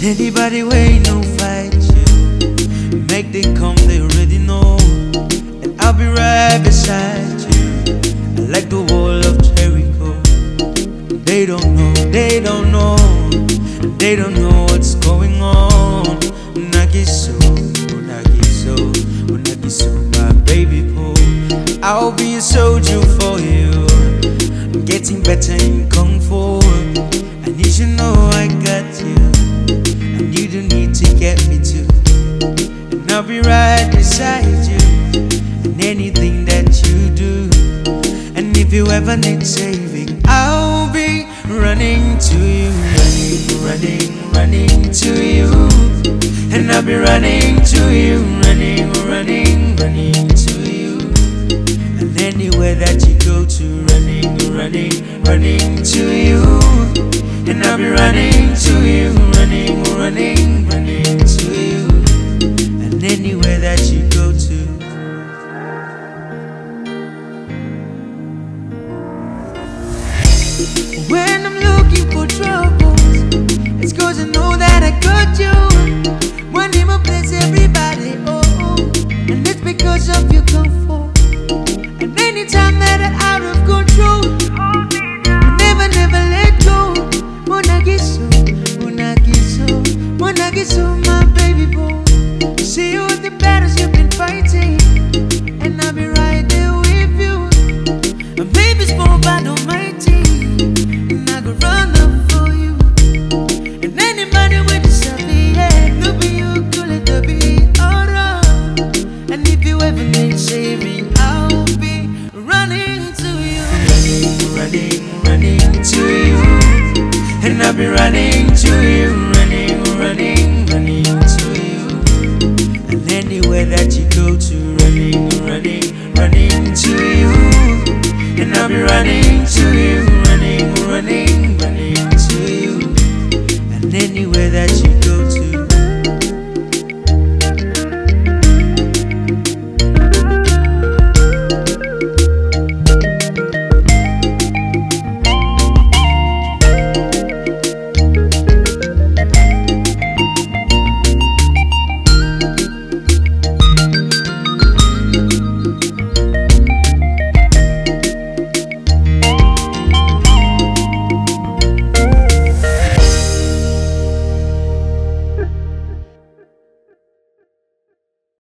Anybody way no fight you, make them come, they already know. And I'll be right beside you, I like the wall of Jericho. They don't know, they don't know, they don't know what's going on. Nagiso, Nagiso, Nagiso, my baby po. I'll be a soldier for you, I'm getting better in Kung Fu. And you should know I got you, and you don't need to get me too. And I'll be right beside you in anything that you do. And if you ever need saving, I'll be running to you, running, running, running to you. And I'll be running to you, running, running, running to you. And anywhere that you go to, running, running, running to you. And I'll be running to you, running, running, running to you. And anywhere that you go to. When I'm looking for troubles, it's cause I know that I got you. When him up bless everybody, oh, and it's because of your comfort. And anytime that I'm out of control, you never, never let go. Monagiso, Monagiso, Monagiso, my baby boy. See you at the battles you've been fighting, and I'll be right there with you. My baby's born by the Almighty, and I go run up for you. And anybody with the selfie, yeah, no be you, cool it to be alright. And if you ever need saving, I'll be running to you, running, running, running to you. And I'll be running to you, running, running, running to you. And anywhere that you go to,